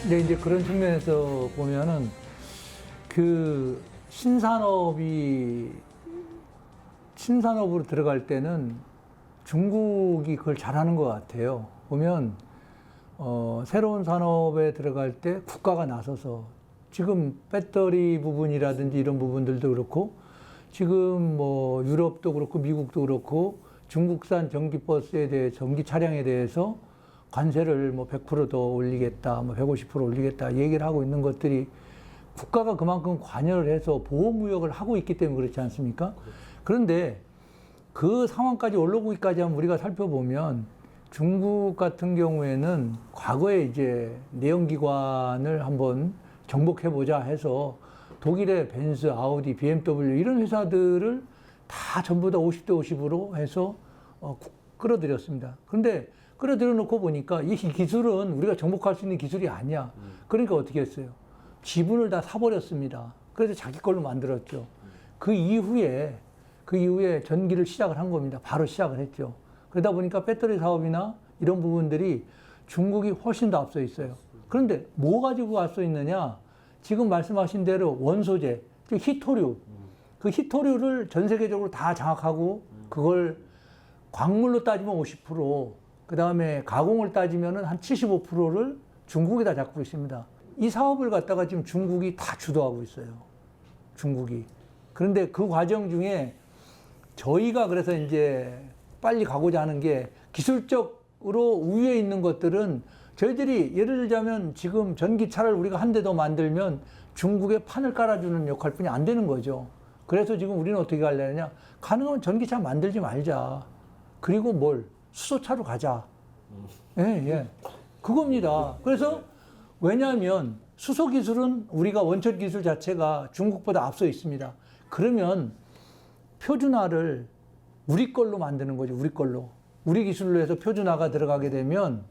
근데 이제 그런 측면에서 보면은 그 신산업으로 들어갈 때는 중국이 그걸 잘하는 것 같아요. 보면 새로운 산업에 들어갈 때 국가가 나서서 지금 배터리 부분이라든지 이런 부분들도 그렇고 지금 뭐 유럽도 그렇고 미국도 그렇고 중국산 전기버스에 대해 전기 차량에 대해서 관세를 뭐 100% 더 올리겠다, 뭐 150% 올리겠다 얘기를 하고 있는 것들이 국가가 그만큼 관여를 해서 보호무역을 하고 있기 때문에 그렇지 않습니까? 그런데 그 상황까지 올라오기까지 한번 우리가 살펴보면 중국 같은 경우에는 과거에 이제 내연기관을 한번 정복해보자 해서 독일의 벤츠, 아우디, BMW 이런 회사들을 다 전부 다 50대 50으로 해서 끌어들였습니다. 그런데 끌어들여 놓고 보니까 이 기술은 우리가 정복할 수 있는 기술이 아니야. 그러니까 어떻게 했어요? 지분을 다 사버렸습니다. 그래서 자기 걸로 만들었죠. 그 이후에 전기를 시작을 한 겁니다. 바로 시작을 했죠. 그러다 보니까 배터리 사업이나 이런 부분들이 중국이 훨씬 더 앞서 있어요. 그런데 뭐 가지고 앞서 있느냐? 지금 말씀하신 대로 원소재, 즉 희토류. 그 희토류를 전 세계적으로 다 장악하고 그걸 광물로 따지면 50%, 그 다음에 가공을 따지면 한 75%를 중국에다 잡고 있습니다. 이 사업을 갖다가 지금 중국이 다 주도하고 있어요. 중국이. 그런데 그 과정 중에 저희가 그래서 이제 빨리 가고자 하는 게 기술적으로 우위에 있는 것들은 저희들이 예를 들자면 지금 전기차를 우리가 한 대 더 만들면 중국에 판을 깔아주는 역할뿐이 안 되는 거죠. 그래서 지금 우리는 어떻게 하려느냐. 가능하면 전기차 만들지 말자. 그리고 뭘? 수소차로 가자. 예, 예. 그겁니다. 그래서 왜냐하면 수소 기술은 우리가 원천 기술 자체가 중국보다 앞서 있습니다. 그러면 표준화를 우리 걸로 만드는 거죠. 우리 걸로. 우리 기술로 해서 표준화가 들어가게 되면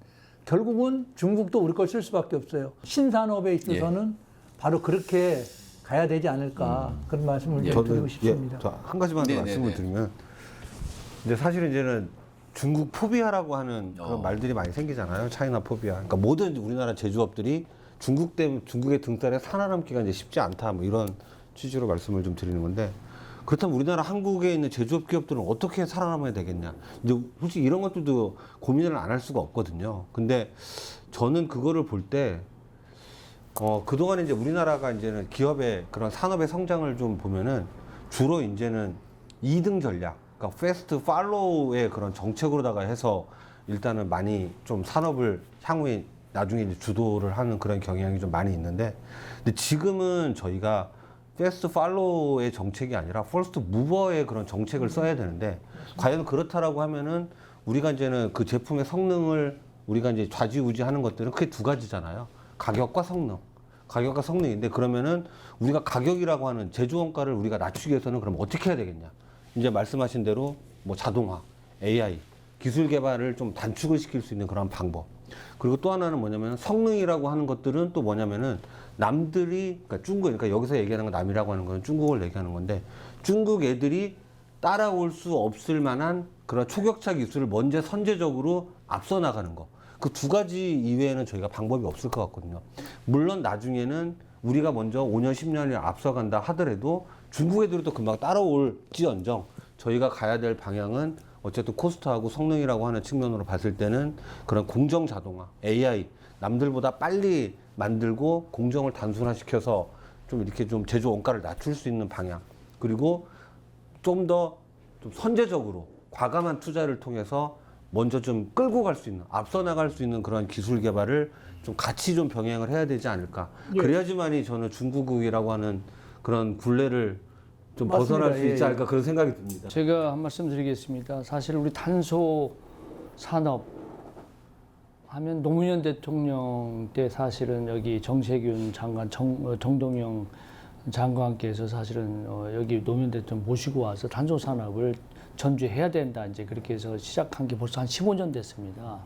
결국은 중국도 우리 걸 쓸 수밖에 없어요. 신산업에 있어서는 바로 그렇게 가야 되지 않을까 그런 말씀을 드리고 싶습니다. 한 가지만 더 말씀을 드리면 이제 사실은 이제는 중국 포비아라고 하는 그런 말들이 많이 생기잖아요. 차이나 포비아. 그러니까 모든 우리나라 제조업들이 중국 때문에 중국의 등살에 살아남기가 이제 쉽지 않다. 뭐 이런 취지로 말씀을 좀 드리는 건데 그렇다면 우리나라 한국에 있는 제조업 기업들은 어떻게 살아남아야 되겠냐. 이제 솔직히 이런 것들도 고민을 안 할 수가 없거든요. 근데 저는 그거를 볼 때 그동안 이제 우리나라가 이제는 기업의 그런 산업의 성장을 좀 보면은 주로 이제는 2등 전략, 그러니까 패스트 팔로우의 그런 정책으로다가 해서 일단은 많이 좀 산업을 향후에 나중에 이제 주도를 하는 그런 경향이 좀 많이 있는데 근데 지금은 저희가 패스트 팔로우의 정책이 아니라 퍼스트 무버의 그런 정책을 써야 되는데 과연 그렇다라고 하면은 우리가 이제는 그 제품의 성능을 우리가 이제 좌지우지하는 것들은 크게 두 가지잖아요. 가격과 성능. 가격과 성능인데 그러면은 우리가 가격이라고 하는 제조 원가를 우리가 낮추기 위해서는 그럼 어떻게 해야 되겠냐. 이제 말씀하신 대로 뭐 자동화, AI, 기술 개발을 좀 단축을 시킬 수 있는 그런 방법. 그리고 또 하나는 뭐냐면 성능이라고 하는 것들은 또 뭐냐면은 남들이, 그러니까 중국, 그러니까 여기서 얘기하는 건 남이라고 하는 건 중국을 얘기하는 건데 중국 애들이 따라올 수 없을 만한 그런 초격차 기술을 먼저 선제적으로 앞서 나가는 거. 그 두 가지 이외에는 저희가 방법이 없을 것 같거든요. 물론 나중에는 우리가 먼저 5년, 10년을 앞서간다 하더라도 중국 애들이 또 금방 따라올지언정 저희가 가야 될 방향은 어쨌든 코스트하고 성능이라고 하는 측면으로 봤을 때는 그런 공정 자동화, AI, 남들보다 빨리 만들고 공정을 단순화시켜서 좀 이렇게 좀 제조 원가를 낮출 수 있는 방향. 그리고 좀 더 좀 선제적으로 과감한 투자를 통해서 먼저 좀 끌고 갈 수 있는, 앞서 나갈 수 있는 그런 기술 개발을 좀 같이 좀 병행을 해야 되지 않을까. 그래야지만이 저는 중국이라고 하는 그런 굴레를 좀 맞습니다. 벗어날 수 있지 않을까 그런 생각이 듭니다. 제가 한 말씀 드리겠습니다. 사실 우리 탄소 산업 하면 노무현 대통령 때 사실은 여기 정세균 장관, 정동영 장관께서 사실은 여기 노무현 대통령 모시고 와서 탄소 산업을 전주해야 된다 이제 그렇게 해서 시작한 게 벌써 한 15년 됐습니다.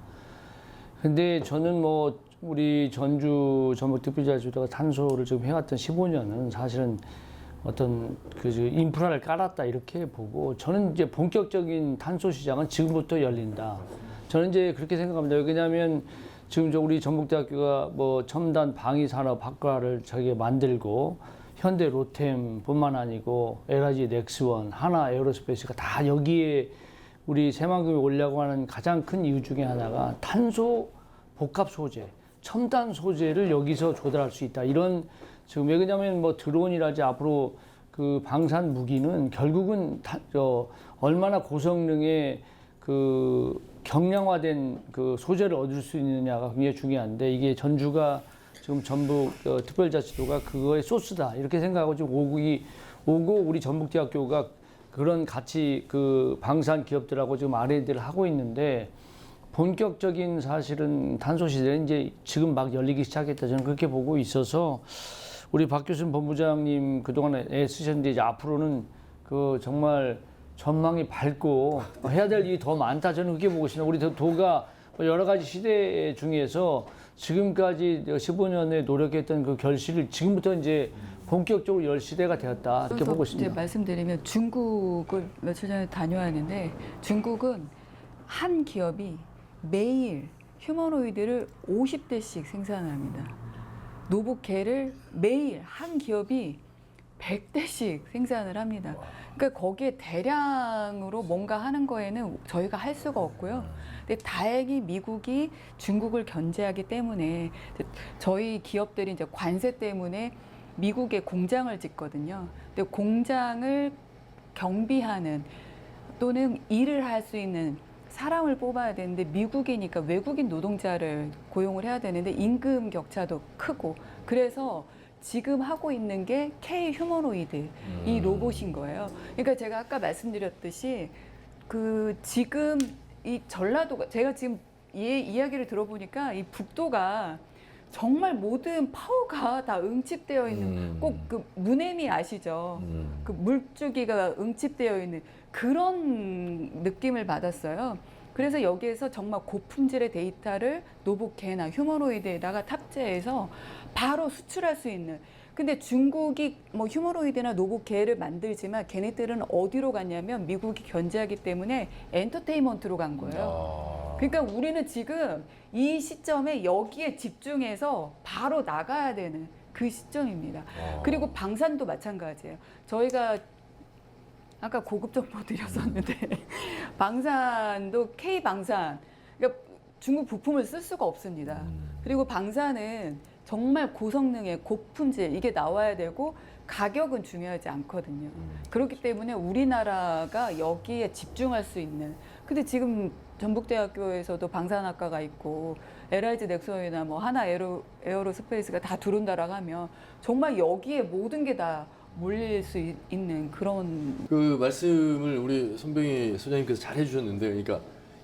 근데 저는 뭐 우리 전주 전북특별자치도가 탄소를 지금 해왔던 15년은 사실은 어떤 그 인프라를 깔았다 이렇게 보고 저는 이제 본격적인 탄소 시장은 지금부터 열린다. 저는 이제 그렇게 생각합니다. 왜냐하면 지금 저 우리 전북대학교가 뭐 첨단 방위산업학과를 저기 만들고 현대 로템뿐만 아니고 LIG 넥스원, 하나 에어로스페이스가 다 여기에 우리 새만금이 오려고 하는 가장 큰 이유 중에 하나가 탄소 복합 소재, 첨단 소재를 여기서 조달할 수 있다. 이런 지금 왜 그러냐면 뭐 드론이라지 앞으로 그 방산 무기는 결국은 얼마나 고성능의 그 경량화된 그 소재를 얻을 수 있느냐가 굉장히 중요한데 이게 전주가 지금 전북 특별자치도가 그거의 소스다 이렇게 생각하고 지금 오고 우리 전북대학교가 그런 같이 그 방산 기업들하고 지금 R&D를 하고 있는데 본격적인 사실은 탄소 시대는 이제 지금 막 열리기 시작했다 저는 그렇게 보고 있어서 우리 박교순 본부장님 그동안에 애쓰셨는데 이제 앞으로는 그 정말 전망이 밝고 해야 될 일이 더 많다 저는 그렇게 보고 있습니다. 우리 도가 여러 가지 시대 중에서 지금까지 15년에 노력했던 그 결실을 지금부터 이제 본격적으로 열 시대가 되었다 이렇게 보고 있습니다. 이제 말씀드리면 중국을 며칠 전에 다녀왔는데 중국은 한 기업이 매일 휴머노이드를 50대씩 생산합니다. 노보케를 매일 한 기업이 100대씩 생산을 합니다. 그러니까 거기에 대량으로 뭔가 하는 거에는 저희가 할 수가 없고요. 근데 다행히 미국이 중국을 견제하기 때문에 저희 기업들이 이제 관세 때문에 미국에 공장을 짓거든요. 근데 공장을 경비하는 또는 일을 할 수 있는 사람을 뽑아야 되는데 미국이니까 외국인 노동자를 고용을 해야 되는데 임금 격차도 크고 그래서 지금 하고 있는 게 K 휴머노이드 이 로봇인 거예요. 그러니까 제가 아까 말씀드렸듯이 그 지금 이 전라도가 제가 지금 이야기를 들어보니까 이 북도가 정말 모든 파워가 다 응집되어 있는 꼭 그 문해미 아시죠? 그 물줄기가 응집되어 있는 그런 느낌을 받았어요. 그래서 여기에서 정말 고품질의 데이터를 노보케나 휴머노이드에다가 탑재해서 바로 수출할 수 있는. 근데 중국이 뭐 휴머노이드나 노보케를 만들지만 걔네들은 어디로 갔냐면 미국이 견제하기 때문에 엔터테인먼트로 간 거예요. 그러니까 우리는 지금 이 시점에 여기에 집중해서 바로 나가야 되는 그 시점입니다. 그리고 방산도 마찬가지예요. 저희가 아까 고급 정보 드렸었는데 방산도 K 방산, 그러니까 중국 부품을 쓸 수가 없습니다. 그리고 방산은 정말 고성능의 고품질 이게 나와야 되고 가격은 중요하지 않거든요. 그렇기 때문에 우리나라가 여기에 집중할 수 있는. 근데 지금 전북대학교에서도 방산학과가 있고 LIG 넥슨이나 뭐 하나 에어로스페이스가 다 들어온다라고 하면 정말 여기에 모든 게 다 몰릴 수 있는 그런 그 말씀을 우리 손병희 소장님께서 잘 해주셨는데, 그러니까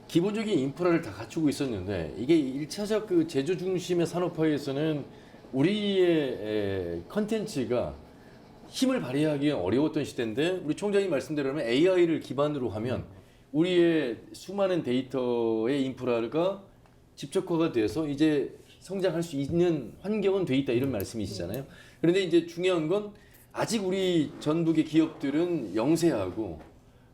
기본적인 인프라를 다 갖추고 있었는데 이게 1차적 그 제조 중심의 산업화에서는 우리의 컨텐츠가 힘을 발휘하기 어려웠던 시대인데 우리 총장님 말씀대로는 AI를 기반으로 하면 우리의 수많은 데이터의 인프라가 집적화가 돼서 이제 성장할 수 있는 환경은 돼 있다 이런 말씀이시잖아요. 그런데 이제 중요한 건 아직 우리 전북의 기업들은 영세하고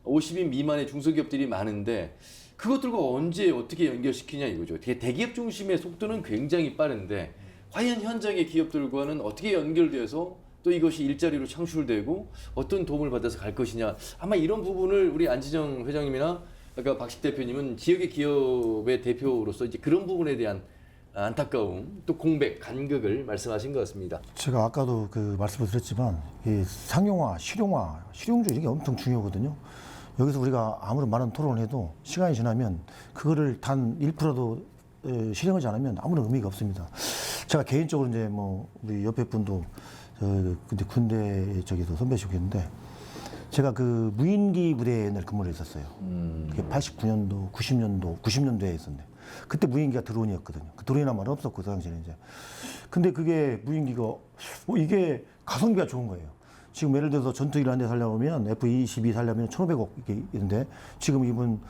50인 미만의 중소기업들이 많은데 그것들과 언제 어떻게 연결시키냐 이거죠. 대기업 중심의 속도는 굉장히 빠른데 과연 현장의 기업들과는 어떻게 연결돼서 또 이것이 일자리로 창출되고 어떤 도움을 받아서 갈 것이냐. 아마 이런 부분을 우리 안지정 회장님이나 아까 박식 대표님은 지역의 기업의 대표로서 이제 그런 부분에 대한 안타까움, 또 공백, 간극을 말씀하신 것 같습니다. 제가 아까도 그 말씀을 드렸지만 이 상용화, 실용주의 이게 엄청 중요하거든요. 여기서 우리가 아무런 많은 토론을 해도 시간이 지나면 그거를 단 1%도 실행하지 않으면 아무런 의미가 없습니다. 제가 개인적으로 이제 뭐 우리 옆에 분도 근데 군대 쪽에서 선배시겠는데 제가 그 무인기 부대에 근무를 했었어요. 그게 89년도, 90년도에 있었는데 그때 무인기가 드론이었거든요. 그 드론이나 말은 없었고 그 당시에는 이제. 근데 그게 무인기가 이게 가성비가 좋은 거예요. 지금 예를 들어서 전투기를 한 대 살려면 F-22 살려면 1,500억 이게 있는데 지금 이분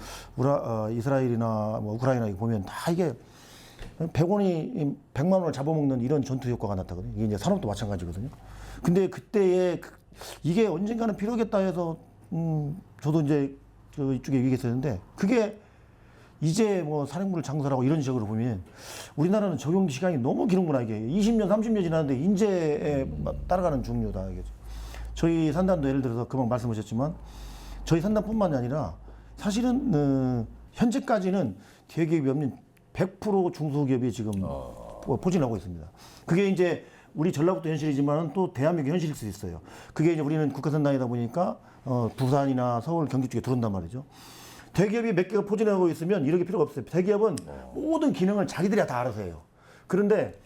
이스라엘이나 뭐 우크라이나 이거 보면 다 이게 100원이 100만 원을 잡아먹는 이런 전투 효과가 났다거든요. 이게 이제 산업도 마찬가지거든요. 근데 그때에 이게 언젠가는 필요하겠다 해서 저도 이제 저 이쪽에 얘기했었는데 그게 이제 뭐 산업물을 창설하고 이런 식으로 보면 우리나라는 적용 시간이 너무 기는구나 이게 20년, 30년 지났는데 인재에 따라가는 중요다 이게. 저희 산단도 예를 들어서 금방 말씀하셨지만 저희 산단뿐만이 아니라 사실은 현재까지는 대기업이 없는 100% 중소기업이 지금 포진하고 있습니다. 그게 이제 우리 전라북도 현실이지만 또 대한민국 현실일 수 있어요. 그게 이제 우리는 국가산단이다 보니까 부산이나 서울, 경기 쪽에 들어온단 말이죠. 대기업이 몇 개가 포진하고 있으면 이렇게 필요가 없어요. 대기업은 모든 기능을 자기들이 다 알아서 해요. 그런데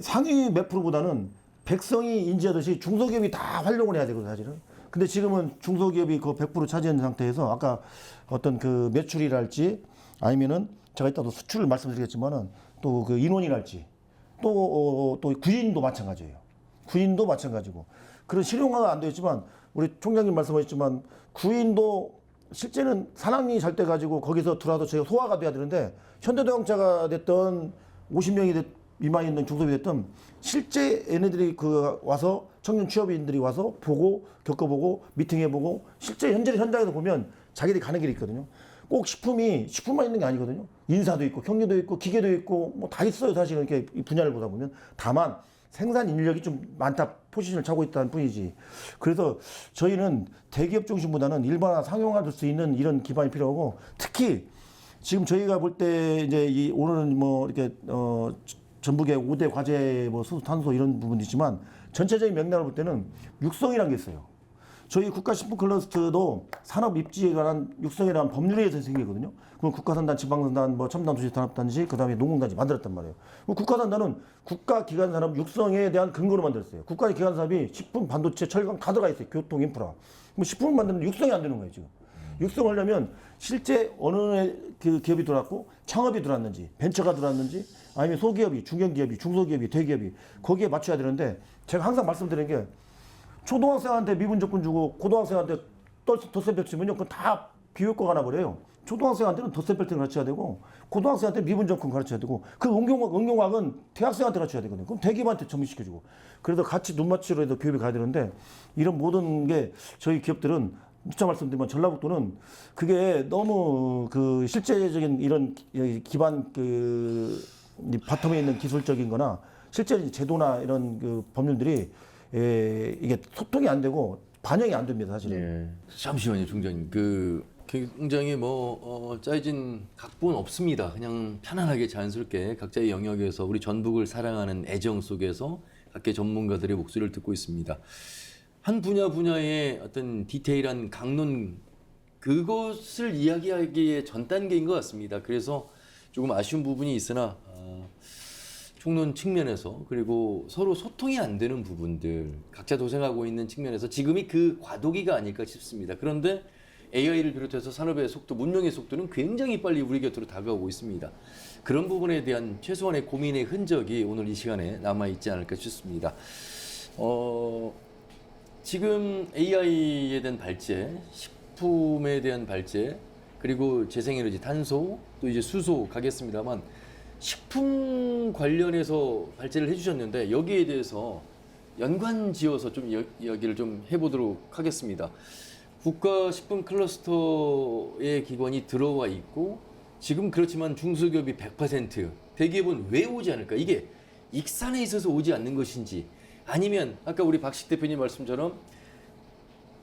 상위 몇 프로보다는 백성이 인지하듯이 중소기업이 다 활용을 해야 되거든요, 사실은. 근데 지금은 중소기업이 그 100% 차지하는 상태에서 아까 어떤 그 매출이랄지 아니면은 제가 이따도 수출을 말씀드리겠지만은 또 그 인원이랄지 또 구인도 마찬가지예요. 구인도 마찬가지고 그런 실용화가 안 되었지만 우리 총장님 말씀하셨지만 구인도 실제는 산학이 잘 돼 가지고 거기서 들어와도 저희가 소화가 돼야 되는데 현대자동차가 됐던 50명이 미만 있는 중소기업이 됐던 실제 얘네들이 그 와서 청년 취업인들이 와서 보고 겪어보고 미팅해보고 실제 현장에서 보면 자기들이 가는 길이 있거든요. 꼭 식품만 있는 게 아니거든요. 인사도 있고 경리도 있고 기계도 있고 뭐 다 있어요. 사실은 이렇게 이 분야를 보다 보면 다만 생산 인력이 좀 많다 포지션을 차고 있다는 뿐이지. 그래서 저희는 대기업 중심보다는 일반화 상용화될 수 있는 이런 기반이 필요하고 특히 지금 저희가 볼 때 이제 오늘은 뭐 이렇게 전북의 5대 과제 뭐 수소 탄소 이런 부분이 있지만 전체적인 맥락을 볼 때는 육성이라는 게 있어요. 저희 국가식품 클러스터도 산업 입지에 관한 육성이라는 법률에 의해서 생기거든요. 그럼 국가산단, 지방산단, 뭐 첨단도시단합단지, 그다음에 농공단지 만들었단 말이에요. 국가산단은 국가기관산업 육성에 대한 근거로 만들었어요. 국가기관산업이 식품, 반도체, 철강 다 들어가 있어요. 교통, 인프라. 뭐 식품을 만드는데 육성이 안 되는 거예요 지금. 육성하려면 실제 어느 그 기업이 들어왔고 창업이 들어왔는지, 벤처가 들어왔는지, 아니면 소기업이, 중견기업이, 중소기업이, 대기업이 거기에 맞춰야 되는데 제가 항상 말씀드리는 게 초등학생한테 미분조건 주고 고등학생한테 덧셈 치면요 그건 다 비효과가 나버려요. 초등학생한테는 덧셈 벨트를 가르쳐야 되고 고등학생한테 미분조건 가르쳐야 되고 그 응용학은 대학생한테 가르쳐야 되거든요. 그럼 대기업한테 전문시켜주고 그래서 같이 눈 맞추려 해도 교육이 가야 되는데 이런 모든 게 저희 기업들은 진짜 말씀드리면 전라북도는 그게 너무 그 실제적인 이런 기반 이 바텀에 있는 기술적인 거나 실제 제도나 이런 그 법률들이 이게 소통이 안 되고 반영이 안 됩니다, 사실은. 예. 잠시만요, 총장님. 굉장히 짜여진 각본 없습니다. 그냥 편안하게 자연스럽게 각자의 영역에서 우리 전북을 사랑하는 애정 속에서 각계 전문가들의 목소리를 듣고 있습니다. 한 분야의 어떤 디테일한 강론 그것을 이야기하기에 전 단계인 것 같습니다. 그래서 조금 아쉬운 부분이 있으나 총론 측면에서 그리고 서로 소통이 안 되는 부분들 각자 도생하고 있는 측면에서 지금이 그 과도기가 아닐까 싶습니다. 그런데 AI를 비롯해서 산업의 속도, 문명의 속도는 굉장히 빨리 우리 곁으로 다가오고 있습니다. 그런 부분에 대한 최소한의 고민의 흔적이 오늘 이 시간에 남아있지 않을까 싶습니다. 지금 AI에 대한 발제, 식품에 대한 발제, 그리고 재생에너지, 탄소, 또 이제 수소 가겠습니다만 식품 관련해서 발제를 해주셨는데 여기에 대해서 연관지어서 좀 이야기를 좀 해보도록 하겠습니다. 국가식품 클러스터의 기관이 들어와 있고 지금 그렇지만 중소기업이 100%, 대기업은 왜 오지 않을까? 이게 익산에 있어서 오지 않는 것인지 아니면 아까 우리 박식 대표님 말씀처럼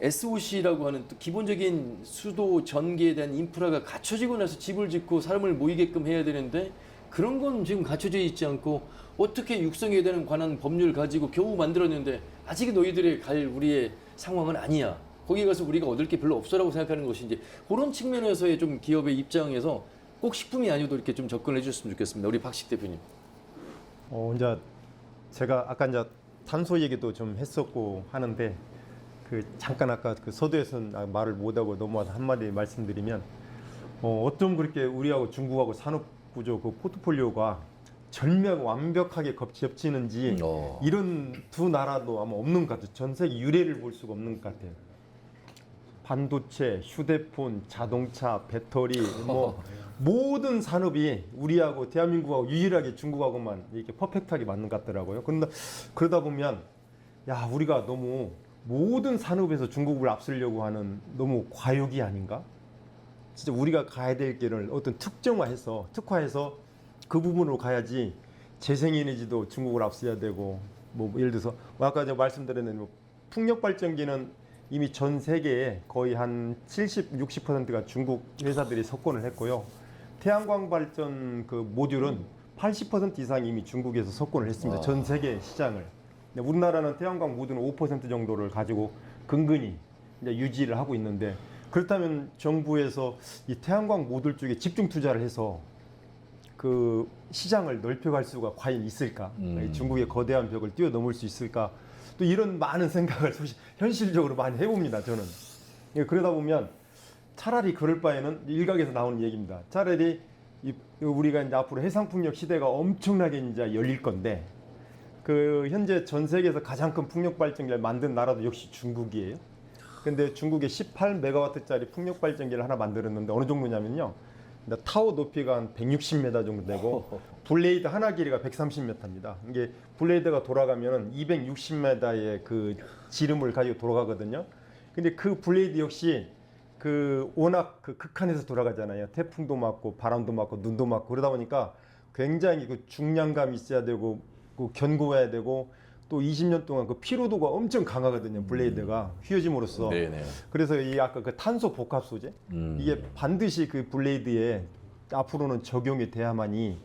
SOC라고 하는 또 기본적인 수도, 전기에 대한 인프라가 갖춰지고 나서 집을 짓고 사람을 모이게끔 해야 되는데 그런 건 지금 갖춰져 있지 않고 어떻게 육성에 대한 관한 법률 가지고 겨우 만들었는데 아직 너희들의 갈 우리의 상황은 아니야. 거기 가서 우리가 얻을 게 별로 없어라고 생각하는 것인지 그런 측면에서의 좀 기업의 입장에서 꼭 식품이 아니어도 이렇게 좀 접근해 주셨으면 좋겠습니다. 우리 박식 대표님. 이제 제가 아까 이제 탄소 얘기도 좀 했었고 하는데 잠깐 아까 서두에서 말을 못하고 넘어와서 한마디 말씀드리면 어쩜 그렇게 우리하고 중국하고 산업구조 그 포트폴리오가 절묘하게 완벽하게 겹치는지 이런 두 나라도 아마 없는 것 같아요. 전 세계 유례를 볼 수가 없는 것 같아요. 반도체, 휴대폰, 자동차, 배터리 뭐 모든 산업이 우리하고 대한민국하고 유일하게 중국하고만 이렇게 퍼펙트하게 맞는 것 같더라고요. 그런데 그러다 보면 야 우리가 너무 모든 산업에서 중국을 앞서려고 하는 너무 과욕이 아닌가? 진짜 우리가 가야 될 길을 어떤 특화해서 그 부분으로 가야지 재생에너지도 중국을 앞서야 되고 뭐 예를 들어서 아까 제가 말씀드렸는데 뭐 풍력 발전기는 이미 전 세계에 거의 한 70, 60%가 중국 회사들이 석권을 했고요. 태양광 발전 그 모듈은 80% 이상 이미 중국에서 석권을 했습니다. 전 세계 시장을. 근데 우리나라는 태양광 모듈은 5% 정도를 가지고 근근히 이제 유지를 하고 있는데 그렇다면 정부에서 이 태양광 모듈 쪽에 집중 투자를 해서 그 시장을 넓혀갈 수가 과연 있을까? 중국의 거대한 벽을 뛰어넘을 수 있을까? 또 이런 많은 생각을 현실적으로 많이 해봅니다. 저는. 그러다 보면 차라리 그럴 바에는 일각에서 나오는 얘기입니다. 차라리 우리가 이제 앞으로 해상풍력 시대가 엄청나게 이제 열릴 건데 그 현재 전 세계에서 가장 큰 풍력 발전기를 만든 나라도 역시 중국이에요. 근데 중국에 18메가와트짜리 풍력 발전기를 하나 만들었는데 어느 정도냐면요. 타워 높이가 한 160m 정도 되고 블레이드 하나 길이가 130m입니다. 이게 블레이드가 돌아가면 260m의 그 지름을 가지고 돌아가거든요. 근데 그 블레이드 역시 그 워낙 그 극한에서 돌아가잖아요. 태풍도 맞고 바람도 맞고 눈도 맞고 그러다 보니까 굉장히 그 중량감이 있어야 되고 그 견고해야 되고 또 20년 동안 그 피로도가 엄청 강하거든요. 블레이드가 휘어짐으로써. 네네. 그래서 이 아까 그 탄소 복합 소재 이게 반드시 그 블레이드에 앞으로는 적용이 돼야만이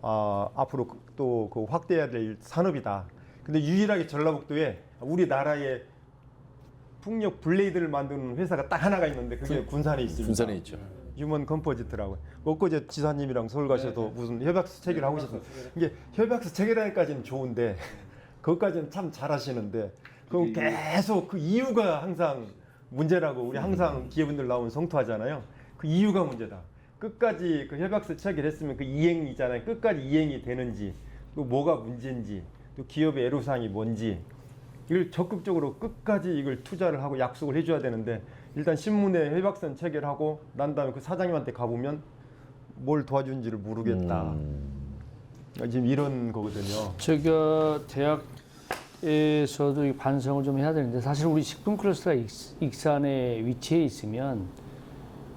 앞으로 또 그 확대해야 될 산업이다. 근데 유일하게 전라북도에 우리나라의 풍력 블레이드를 만드는 회사가 딱 하나가 있는데 그게 군산에 있습니다. 군산에 있죠. 휴먼 컴포지트라고. 엊그제 지사님이랑 서울 가셔서 무슨 협약서 체결 하고 오셨어요. 이게 협약서 체결하기까지는 좋은데 그것까지는 참 잘하시는데 그럼 계속 그 이유가 항상 문제라고 우리 항상 기업인들 나오면 성토하잖아요. 그 이유가 문제다. 끝까지 그 협약서 체결했으면 그 이행이잖아요. 끝까지 이행이 되는지 또 뭐가 문제인지 또 기업의 애로사항이 뭔지 이걸 적극적으로 끝까지 이걸 투자를 하고 약속을 해줘야 되는데 일단 신문에 협약서 체결하고 난 다음에 그 사장님한테 가보면 뭘 도와준지를 모르겠다. 지금 이런 거거든요. 제가 대학에서도 이 반성을 좀 해야 되는데 사실 우리 식품 클러스터가 익산에 위치해 있으면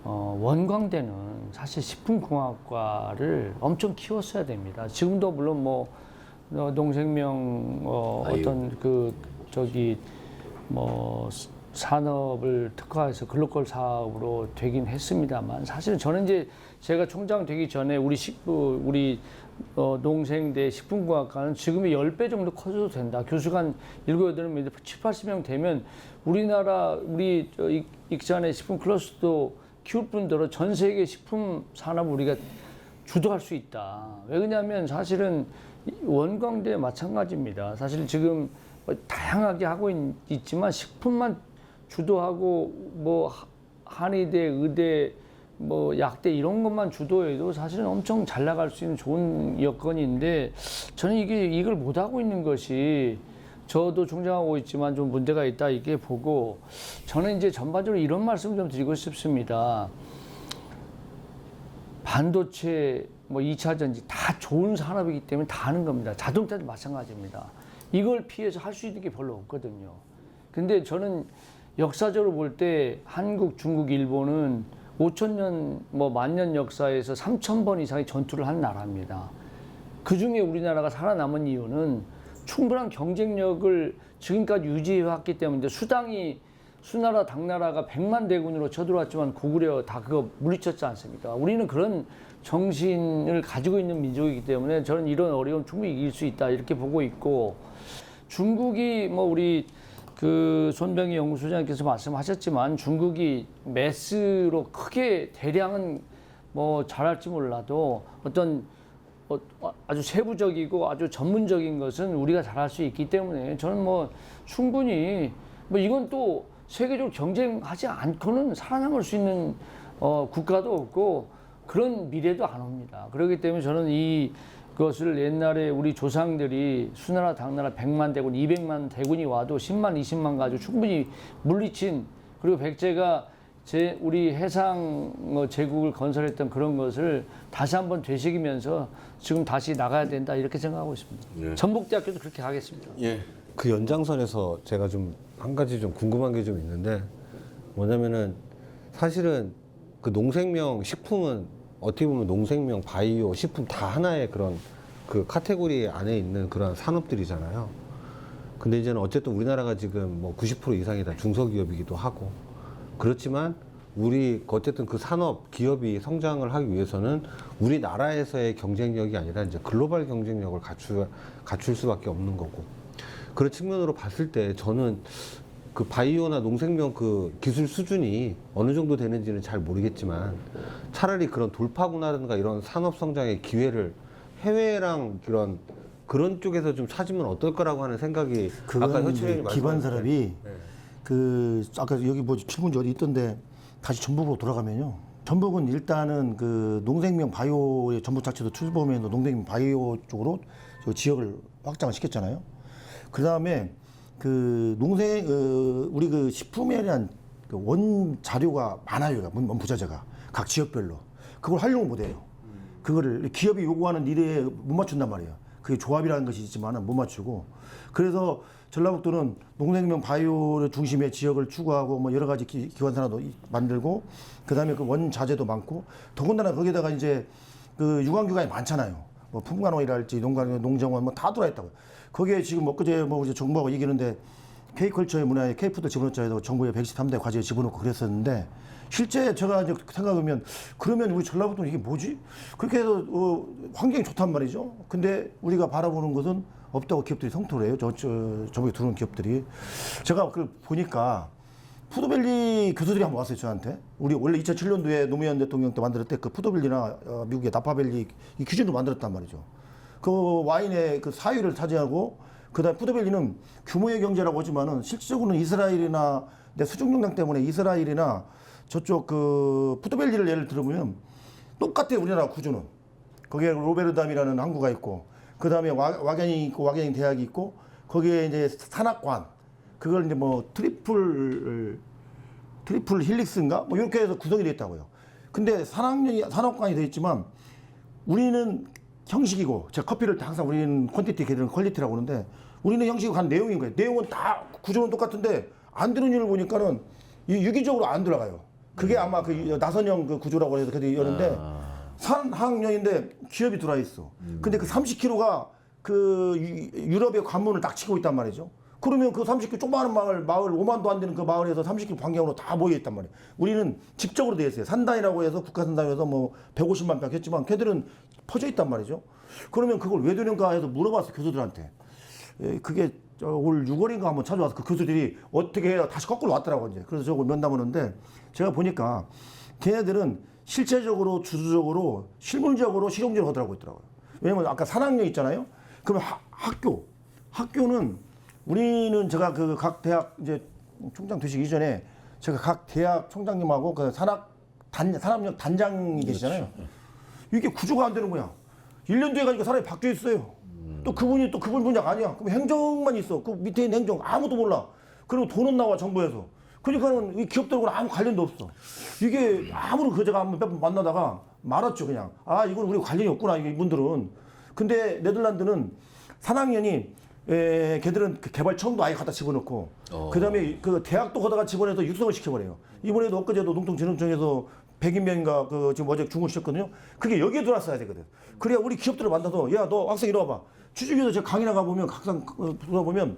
원광대는 사실 식품공학과를 엄청 키웠어야 됩니다. 지금도 물론 뭐 농생명 어떤 그 저기 뭐 산업을 특화해서 글로컬 사업으로 되긴 했습니다만 사실은 저는 이제 제가 총장 되기 전에 우리 농생대 식품공학과는 지금의 10배 정도 커져도 된다. 교수가 한 7, 8명, 7, 80명 되면 우리 익산의 식품 클러스터도 키울 뿐더러 전 세계 식품 산업을 우리가 주도할 수 있다. 왜 그러냐면 사실은 원광대 마찬가지입니다. 사실 지금 다양하게 하고 있지만 식품만 주도하고 뭐 한의대, 의대, 뭐 약대 이런 것만 주도해도 사실은 엄청 잘 나갈 수 있는 좋은 여건인데 저는 이걸 못 하고 있는 것이 저도 총장하고 있지만 좀 문제가 있다 이게 보고 저는 이제 전반적으로 이런 말씀을 좀 드리고 싶습니다. 반도체, 뭐 2차 전지 다 좋은 산업이기 때문에 다 하는 겁니다. 자동차도 마찬가지입니다. 이걸 피해서 할 수 있는 게 별로 없거든요. 근데 저는 역사적으로 볼 때 한국, 중국, 일본은 5,000년, 뭐 10,000년 역사에서 3,000번 이상의 전투를 한 나라입니다. 그 중에 우리나라가 살아남은 이유는 충분한 경쟁력을 지금까지 유지해왔기 때문에 수나라, 당나라가 100만 대군으로 쳐들어왔지만 고구려 다 그거 물리쳤지 않습니까? 우리는 그런 정신을 가지고 있는 민족이기 때문에 저는 이런 어려움 충분히 이길 수 있다 이렇게 보고 있고 중국이 뭐 우리 그 손병희 연구소장님께서 말씀하셨지만 중국이 매스로 크게 대량은 뭐 잘할지 몰라도 어떤 아주 세부적이고 아주 전문적인 것은 우리가 잘할 수 있기 때문에 저는 뭐 충분히 뭐 이건 또 세계적으로 경쟁하지 않고는 살아남을 수 있는 국가도 없고 그런 미래도 안 옵니다. 그렇기 때문에 저는 이것을 옛날에 우리 조상들이 수나라 당나라 100만 대군 200만 대군이 와도 10만 20만 가지고 충분히 물리친 그리고 백제가 우리 해상 제국을 건설했던 그런 것을 다시 한번 되새기면서 지금 다시 나가야 된다 이렇게 생각하고 있습니다. 예. 전북대학교도 그렇게 가겠습니다. 예. 그 연장선에서 제가 좀 한 가지 좀 궁금한 게 좀 있는데 뭐냐면은 사실은 그 농생명 식품은 어떻게 보면 농생명, 바이오, 식품 다 하나의 그런 그 카테고리 안에 있는 그런 산업들이잖아요. 근데 이제는 어쨌든 우리나라가 지금 뭐 90% 이상이 다 중소기업이기도 하고 그렇지만 우리 어쨌든 그 산업 기업이 성장을 하기 위해서는 우리나라에서의 경쟁력이 아니라 이제 글로벌 경쟁력을 갖출 수밖에 없는 거고 그런 측면으로 봤을 때 저는 그 바이오나 농생명 그 기술 수준이 어느 정도 되는지는 잘 모르겠지만 차라리 그런 돌파구나든가 이런 산업 성장의 기회를 해외랑 그런 쪽에서 좀 찾으면 어떨 거라고 하는 생각이 아까 그건 현철이 이제 기반 산업이 그 아까 여기 뭐 질문이 어디 있던데 다시 전북으로 돌아가면요. 전북은 일단은 그 농생명 바이오의 전북 자체도 출범해서 농생명 바이오 쪽으로 저 지역을 확장을 시켰잖아요. 그 다음에 그 우리 그 식품에 대한 그 원 자료가 많아요. 원 부자재가 각 지역별로 그걸 활용을 못해요. 그거를 기업이 요구하는 일에 못 맞춘단 말이에요. 그게 조합이라는 것이 있지만은 못 맞추고 그래서 전라북도는 농생명 바이오를 중심의 지역을 추구하고 뭐 여러 가지 기관 산업도 만들고 그다음에 그 원자재도 많고 더군다나 거기다가 이제 그 유관기관이 많잖아요. 뭐 품간호이랄지 농정원 뭐 다 들어와 있다고. 거기에 지금 엊그제 뭐 이제 정부하고 얘기하는데 K컬처의 문화에 K푸드 집어넣자 해서 정부의 113대 과제에 집어넣고 그랬었는데 실제 제가 이제 생각하면 그러면 우리 전라북도는 이게 뭐지? 그렇게 해서 환경이 좋단 말이죠. 근데 우리가 바라보는 것은 없다고 기업들이 성토를 해요. 저쪽에 들어오는 기업들이. 제가 그걸 보니까 푸드밸리 교수들이 한번 왔어요, 저한테. 우리 원래 2007년도에 노무현 대통령 때 만들었을 때 그 푸드밸리나 미국의 나파밸리 이 기준도 만들었단 말이죠. 그 와인의 그 사유를 차지하고 그다음에 푸드밸리는 규모의 경제라고 하지만은 실질적으로는 이스라엘이나 내 수중용량 때문에 이스라엘이나 저쪽 그 푸드밸리를 예를 들어보면 똑같아요, 우리나라 구조는. 거기에 로베르담이라는 항구가 있고 그 다음에 와겐이 있고 와겐 대학이 있고 거기에 이제 산악관 그걸 이제 뭐 트리플 힐릭스인가 뭐 이렇게 해서 구성이 되어 있다고요. 근데 산악관이 되어 있지만 우리는 형식이고 제가 커피를 항상 우리는 퀀티티 걔들은 퀄리티라고 하는데 우리는 형식이고 간 내용인 거예요. 내용은 다 구조는 똑같은데 안 들은 이유를 보니까는 유기적으로 안 들어가요. 그게 아마 그 나선형 그 구조라고 해서 그들이 여는데 산학년인데 기업이 들어와 있어. 근데 그 30km가 그 유럽의 관문을 딱 치고 있단 말이죠. 그러면 그 30km 조그마한 마을 5만도 안 되는 그 마을에서 30km 반경으로 다 모여 있단 말이에요. 우리는 집적으로 되어 있어요. 산단이라고 해서 국가산단에서 뭐 150만 평 했지만 걔들은 퍼져 있단 말이죠. 그러면 그걸 왜 되는가 해서 물어봤어 교수들한테. 그게 올 6월인가 한번 찾아와서 그 교수들이 어떻게 해야 다시 거꾸로 왔더라고 이제. 그래서 저걸 면담하는데 제가 보니까 걔네들은 실제적으로 주도적으로 실물적으로 실용적으로 하더라고 있더라고요. 왜냐면 아까 산학년 있잖아요. 그러면 학교는 우리는 제가 그 각 대학 이제 총장 되시기 이전에 제가 각 대학 총장님하고 그 산학력 단장이 계시잖아요. 이게 구조가 안 되는 거야. 1년 뒤에 가니까 사람이 바뀌어 있어요. 또 그분이 또 그분 분야가 아니야. 그럼 행정만 있어. 그 밑에 있는 행정 아무도 몰라. 그리고 돈은 나와 정부에서. 그러니까는 이 기업들하고는 아무 관련도 없어. 이게 아무리 그 제가 몇 번 만나다가 말았죠 그냥. 아 이건 우리 관련이 없구나 이분들은. 근데 네덜란드는 산학년이 걔들은 그 개발청도 아예 갖다 집어넣고 그다음에 그 대학도 거다가 집어넣어서 육성을 시켜버려요. 이번에도 엊그제도 농통진흥청에서 100인명인가 그 지금 어제 중국시켰거든요. 그게 여기에 들어왔어야 되거든. 그래야 우리 기업들을 만나서 야 너 학생 이리 와봐. 주중에도 제가 강의 나가보면 항상 들어보면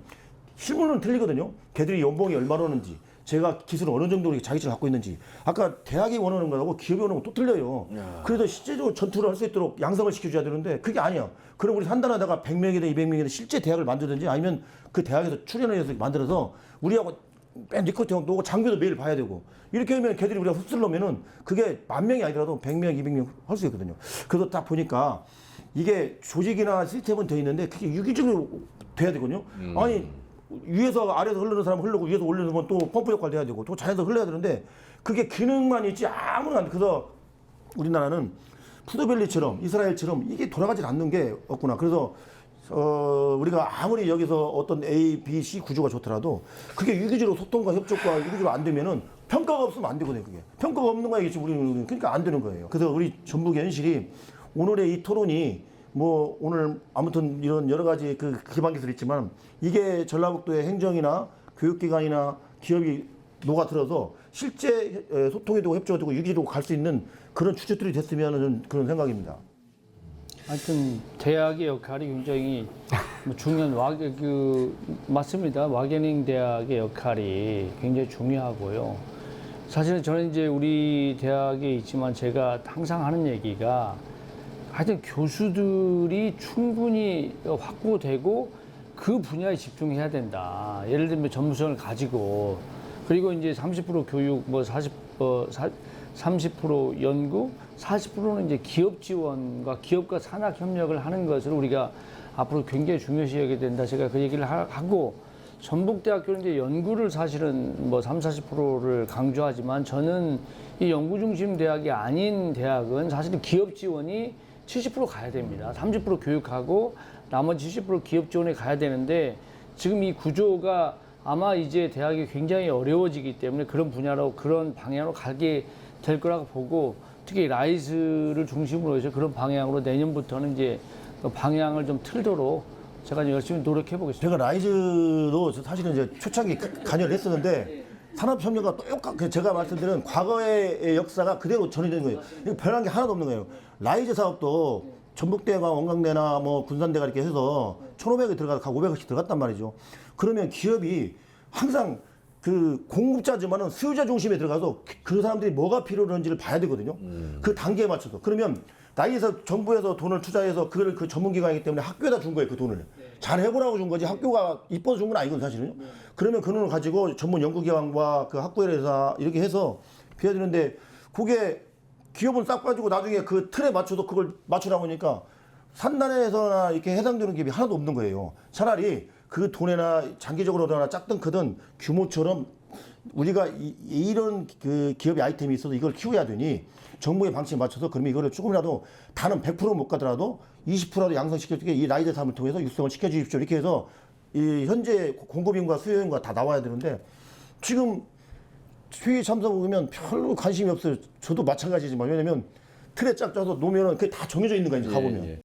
실물은 틀리거든요. 걔들이 연봉이 얼마나 오는지 제가 기술을 어느 정도 자기를 갖고 있는지 아까 대학이 원하는 거하고 기업이 원하는 거 또 틀려요. 그래서 실제적으로 전투를 할 수 있도록 양성을 시켜줘야 되는데 그게 아니야. 그럼 우리 산단하다가 100명이든 200명이든 실제 대학을 만들든지 아니면 그 대학에서 출연을 해서 만들어서 우리하고 맨 리커트 놓고 장비도 매일 봐야 되고 이렇게 하면 걔들이 우리가 흡수를 넣으면은 그게 10,000명이 아니더라도 100명, 200명 할 수 있거든요. 그래서 딱 보니까 이게 조직이나 시스템은 돼 있는데 그게 유기적으로 돼야 되거든요. 아니 위에서 아래에서 흐르는 사람 흐르고 위에서 올리는 또 펌프 역할도 해야 되고 또 자연에서 흘러야 되는데 그게 기능만 있지 아무나 안 돼. 그래서 우리나라는 푸드밸리처럼 이스라엘처럼 이게 돌아가지 않는 게 없구나. 그래서 우리가 아무리 여기서 어떤 A, B, C 구조가 좋더라도 그게 유기적으로 소통과 협조가 유기적으로 안 되면은 평가가 없으면 안 되거든요. 그게 평가가 없는 거야 이게 지금 우리는 그러니까 안 되는 거예요. 그래서 우리 전북의 현실이 오늘의 이 토론이 뭐 오늘 아무튼 이런 여러 가지 그 기반 기술이 있지만 이게 전라북도의 행정이나 교육기관이나 기업이 녹아들어서 실제 소통이 되고 협조가 되고 유기로 갈 수 있는 그런 추진들이 됐으면 하는 그런 생각입니다. 하여튼 대학의 역할이 굉장히 뭐 중요한 맞습니다. 와게닝 대학의 역할이 굉장히 중요하고요. 사실은 저는 이제 우리 대학에 있지만 제가 항상 하는 얘기가 하여튼 교수들이 충분히 확보되고 그 분야에 집중해야 된다. 예를 들면 전문성을 가지고 그리고 이제 30% 교육, 뭐 30% 연구, 40%는 이제 기업 지원과 기업과 산학 협력을 하는 것을 우리가 앞으로 굉장히 중요시 여겨야 된다. 제가 그 얘기를 하고 전북대학교는 이제 연구를 사실은 뭐 40%를 강조하지만 저는 이 연구 중심 대학이 아닌 대학은 사실은 기업 지원이 70% 가야 됩니다. 30% 교육하고 나머지 70% 기업 지원에 가야 되는데 지금 이 구조가 아마 이제 대학이 굉장히 어려워지기 때문에 그런 분야로 그런 방향으로 가게 될 거라고 보고 특히 라이즈를 중심으로 해서 그런 방향으로 내년부터는 이제 그 방향을 좀 틀도록 제가 열심히 노력해 보겠습니다. 제가 라이즈도 사실은 이제 초창기 관여를 했었는데 산업협력과 똑같게 제가 말씀드린 과거의 역사가 그대로 전해지는 거예요. 이거 변한 게 하나도 없는 거예요. 라이즈 사업도 전북대가 원광대나 뭐 군산대가 이렇게 해서 1,500이 들어가서 500억씩 들어갔단 말이죠. 그러면 기업이 항상 그 공급자지만은 수요자 중심에 들어가서 그 사람들이 뭐가 필요한지를 봐야 되거든요. 그 단계에 맞춰서. 그러면 나이에서 정부에서 돈을 투자해서 그걸 그 전문기관이기 때문에 학교에다 준 거예요, 그 돈을. 잘 해보라고 준 거지 학교가 이뻐서 준 건 아니거든요, 사실은요. 그러면 그 돈을 가지고 전문 연구기관과 그 학부회사 이렇게 해서 비워야 되는데 그게 기업은 싹 빠지고 나중에 그 틀에 맞춰서 그걸 맞추다 보니까 산단에서나 이렇게 해당되는 기업이 하나도 없는 거예요. 차라리 그 돈이나 장기적으로나 작든 크든 규모처럼 우리가 이런 그 기업의 아이템이 있어서 이걸 키워야 되니 정부의 방침에 맞춰서 그러면 이거를 조금이라도 다는 100% 못 가더라도 20%라도 양성시켜주게 이 라이즈 사업을 통해서 육성을 시켜주십시오. 이렇게 해서 이 현재 공급인과 수요인과 다 나와야 되는데 지금 회의 참석 보면 별로 관심이 없어요. 저도 마찬가지지만 왜냐면 틀에 짝 짜서 놓으면은 그게 다 정해져 있는 거예요. 이제 가보면.